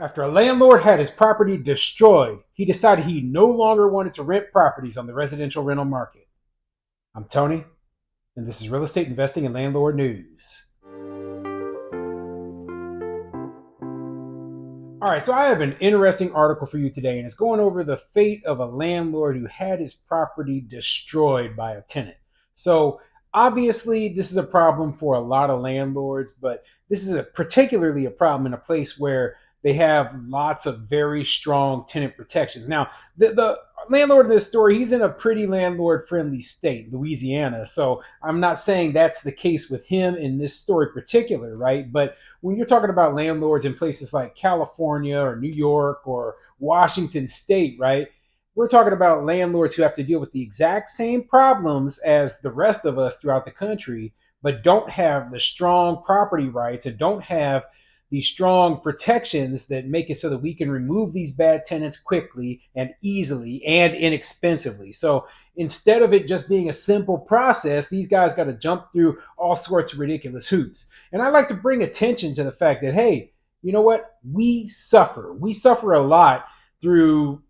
After a landlord had his property destroyed, he decided he no longer wanted to rent properties on the residential rental market. I'm Tony, and this is Real Estate Investing and Landlord News. All right, so I have an interesting article for you today, and it's going over the fate of a landlord who had his property destroyed by a tenant. So, obviously, this is a problem for a lot of landlords, but this is particularly a problem in a place where they have lots of very strong tenant protections. Now, the landlord in this story, he's in a pretty landlord friendly state, Louisiana. So, I'm not saying that's the case with him in this story in particular, right? But when you're talking about landlords in places like California or New York or Washington State, right? We're talking about landlords who have to deal with the exact same problems as the rest of us throughout the country, but don't have the strong property rights and don't have the strong protections that make it so that we can remove these bad tenants quickly and easily and inexpensively. So instead of it just being a simple process, these guys got to jump through all sorts of ridiculous hoops. And I like to bring attention to the fact that, hey, you know what? We suffer. We suffer a lot through,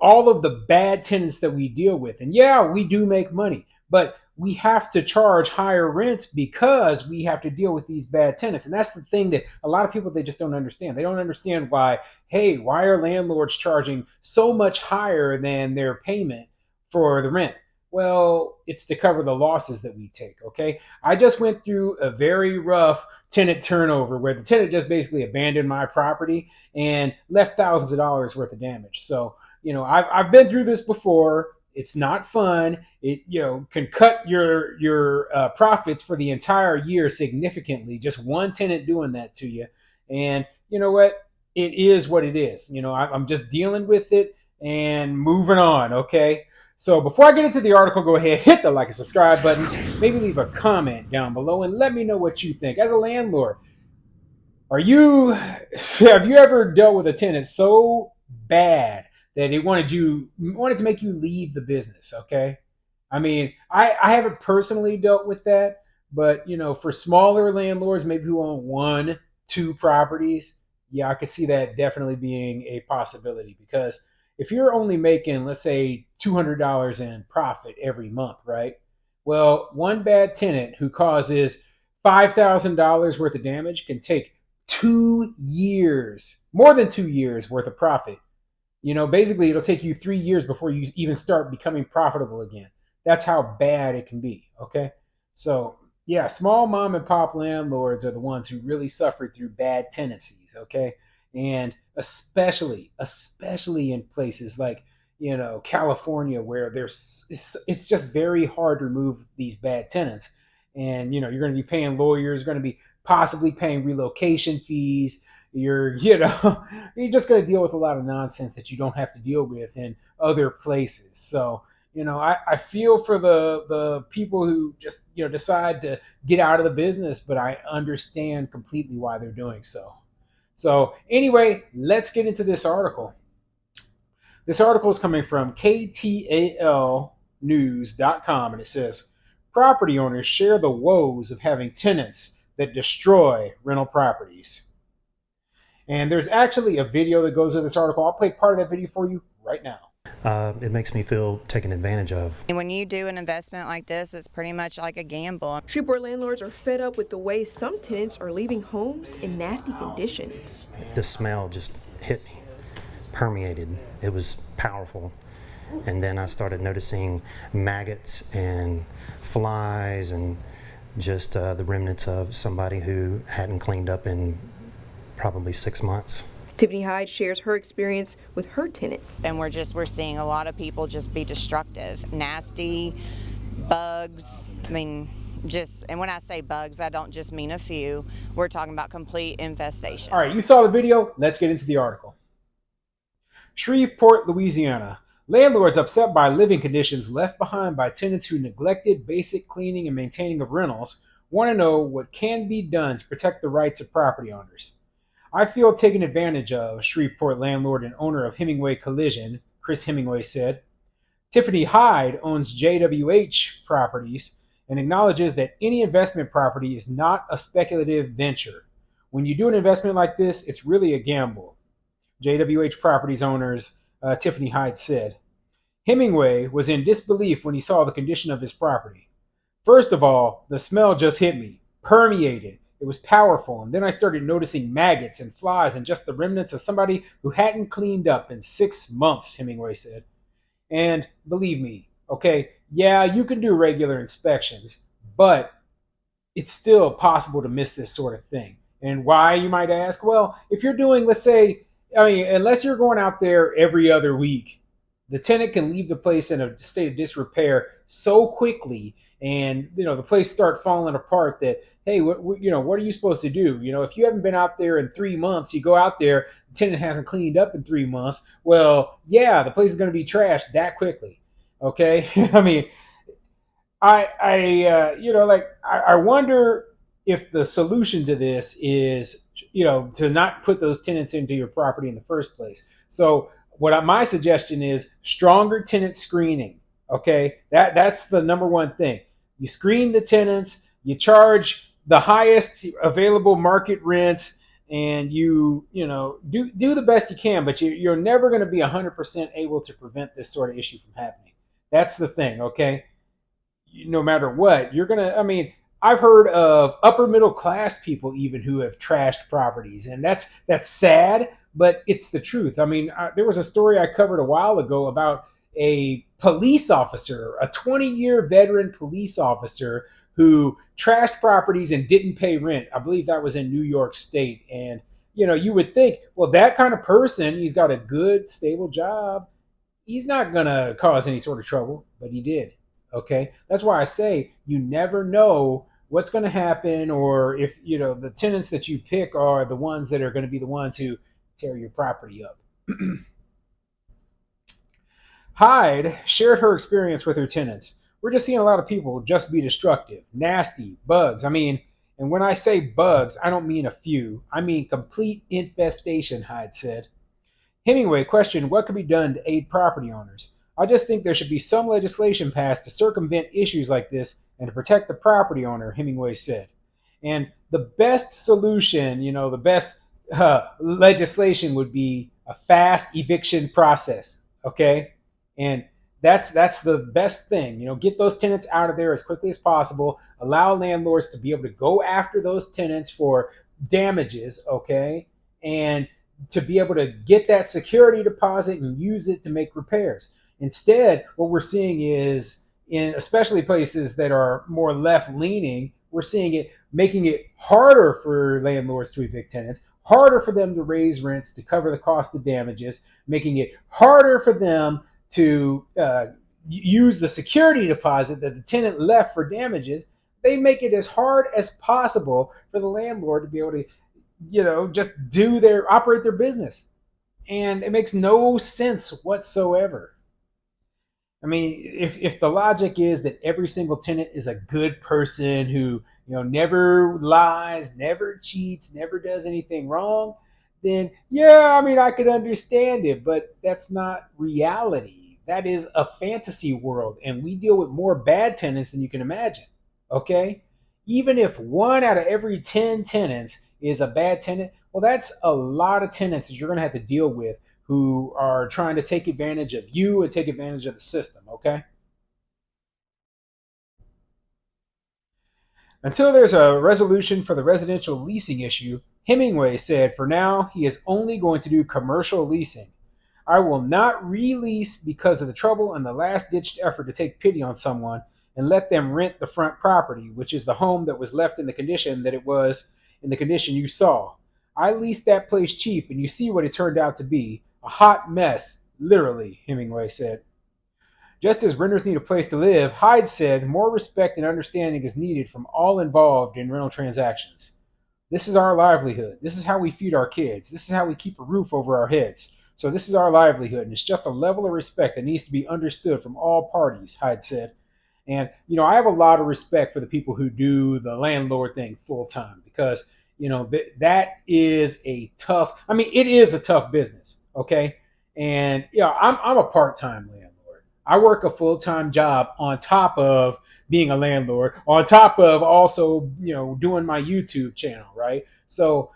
all of the bad tenants that we deal with. And yeah, we do make money, but we have to charge higher rents because we have to deal with these bad tenants. And that's the thing that a lot of people, they just don't understand. They don't understand why are landlords charging so much higher than their payment for the rent? Well, it's to cover the losses that we take, okay? I just went through a very rough tenant turnover where the tenant just basically abandoned my property and left thousands of dollars worth of damage. So, I've been through this before. It's not fun. It can cut your profits for the entire year significantly. Just one tenant doing that to you, and you know what? It is what it is. I'm just dealing with it and moving on. Okay. So before I get into the article, go ahead, hit the like and subscribe button. Maybe leave a comment down below and let me know what you think. As a landlord, have you ever dealt with a tenant so bad that it wanted to make you leave the business? Okay. I mean, I haven't personally dealt with that, but for smaller landlords, maybe who own one, two properties, yeah, I could see that definitely being a possibility, because if you're only making, let's say, $200 in profit every month, right? Well, one bad tenant who causes $5,000 worth of damage can take 2 years, more than 2 years worth of profit. Basically, it'll take you 3 years before you even start becoming profitable again. That's how bad it can be. Okay. So, yeah, small mom and pop landlords are the ones who really suffer through bad tenancies. Okay. And especially in places like, California, where it's just very hard to remove these bad tenants. And, you're going to be paying lawyers, going to be possibly paying relocation fees. You're just going to deal with a lot of nonsense that you don't have to deal with in other places. So, I feel for the people who just, decide to get out of the business, but I understand completely why they're doing so. So anyway, let's get into this article. This article is coming from ktalnews.com, and it says, property owners share the woes of having tenants that destroy rental properties. And there's actually a video that goes with this article. I'll play part of that video for you right now. It makes me feel taken advantage of. And when you do an investment like this, it's pretty much like a gamble. Shreveport landlords are fed up with the way some tenants are leaving homes in nasty conditions. The smell just hit me, permeated. It was powerful. And then I started noticing maggots and flies and just the remnants of somebody who hadn't cleaned up in probably 6 months. Tiffany Hyde shares her experience with her tenant. And we're seeing a lot of people just be destructive, nasty, bugs. And when I say bugs, I don't just mean a few. We're talking about complete infestation. All right, you saw the video. Let's get into the article. Shreveport, Louisiana. Landlords upset by living conditions left behind by tenants who neglected basic cleaning and maintaining of rentals want to know what can be done to protect the rights of property owners. I feel taken advantage of, Shreveport landlord and owner of Hemingway Collision, Chris Hemingway, said. Tiffany Hyde owns JWH Properties and acknowledges that any investment property is not a speculative venture. When you do an investment like this, it's really a gamble. JWH Properties owners Tiffany Hyde said. Hemingway was in disbelief when he saw the condition of his property. First of all, the smell just hit me, permeated. It was powerful, and then I started noticing maggots and flies and just the remnants of somebody who hadn't cleaned up in 6 months, Hemingway said. And believe me, okay, yeah, you can do regular inspections, but it's still possible to miss this sort of thing. And why, you might ask? Well, if you're doing, let's say, I mean, unless you're going out there every other week, the tenant can leave the place in a state of disrepair so quickly, and the place start falling apart that hey, what are you supposed to do? If you haven't been out there in 3 months, you go out there, the tenant hasn't cleaned up in 3 months. Well, yeah, the place is going to be trashed that quickly. Okay, I mean, I wonder if the solution to this is, to not put those tenants into your property in the first place. So my suggestion is stronger tenant screening. Okay, that's the number one thing. You screen the tenants, you charge the highest available market rents, and do the best you can. But you're never going to be 100% able to prevent this sort of issue from happening. That's the thing. Okay, no matter what, you're gonna. I mean, I've heard of upper middle class people even who have trashed properties, and that's sad, but it's the truth. I mean, there was a story I covered a while ago about a police officer, a 20-year veteran police officer who trashed properties and didn't pay rent. I believe that was in New York State, and you would think, well, that kind of person, he's got a good, stable job, he's not gonna cause any sort of trouble, but he did. Okay, that's why I say you never know what's going to happen, or if the tenants that you pick are the ones that are going to be the ones who tear your property up. Hyde shared her experience with her tenants. We're just seeing a lot of people just be destructive, nasty, bugs. I mean, and when I say bugs, I don't mean a few. I mean complete infestation, Hyde said. Hemingway questioned what could be done to aid property owners. I just think there should be some legislation passed to circumvent issues like this and to protect the property owner, Hemingway said. And the best solution, the best legislation would be a fast eviction process, okay? And that's the best thing. Get those tenants out of there as quickly as possible. Allow landlords to be able to go after those tenants for damages, okay? And to be able to get that security deposit and use it to make repairs. Instead, what we're seeing is, in especially places that are more left leaning, we're seeing it making it harder for landlords to evict tenants, harder for them to raise rents to cover the cost of damages, making it harder for them to use the security deposit that the tenant left for damages. They make it as hard as possible for the landlord to be able to just operate their business. And it makes no sense whatsoever. I mean, if the logic is that every single tenant is a good person who, never lies, never cheats, never does anything wrong, then yeah, I mean, I could understand it, but that's not reality. That is a fantasy world, and we deal with more bad tenants than you can imagine. Okay? Even if 1 out of every 10 tenants is a bad tenant, well, that's a lot of tenants that you're going to have to deal with who are trying to take advantage of you and take advantage of the system, okay? Until there's a resolution for the residential leasing issue, Hemingway said for now he is only going to do commercial leasing. I will not release because of the trouble and the last ditched effort to take pity on someone and let them rent the front property, which is the home that was left in the condition that it was in the condition you saw. I leased that place cheap, and you see what it turned out to be a hot mess, literally, Hemingway said. Just as renters need a place to live, Hyde said more respect and understanding is needed from all involved in rental transactions. This is our livelihood. This is how we feed our kids. This is how we keep a roof over our heads. So this is our livelihood, and it's just a level of respect that needs to be understood from all parties, Hyde said. And, I have a lot of respect for the people who do the landlord thing full time because, that is it is a tough business, okay? And, I'm a part time landlord. I work a full time job on top of being a landlord, on top of also, doing my YouTube channel, right? So,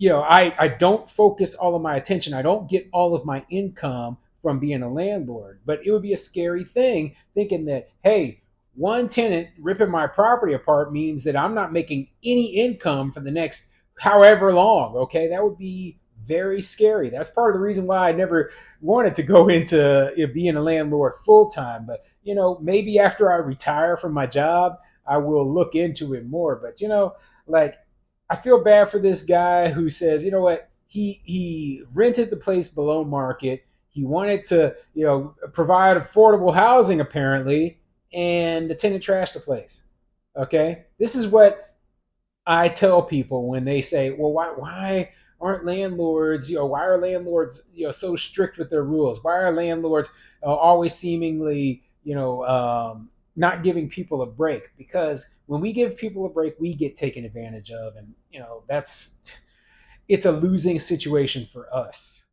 I don't focus all of my attention. I don't get all of my income from being a landlord. But it would be a scary thing thinking that, hey, one tenant ripping my property apart means that I'm not making any income for the next however long. Okay. That would be very scary. That's part of the reason why I never wanted to go into being a landlord full time. But, maybe after I retire from my job, I will look into it more. But, like, I feel bad for this guy who says, you know what, he rented the place below market. He wanted to, provide affordable housing apparently, and the tenant trashed the place. Okay, this is what I tell people when they say, well, why aren't landlords, why are landlords, so strict with their rules? Why are landlords always seemingly, not giving people a break? Because when we give people a break, we get taken advantage of. And, it's a losing situation for us.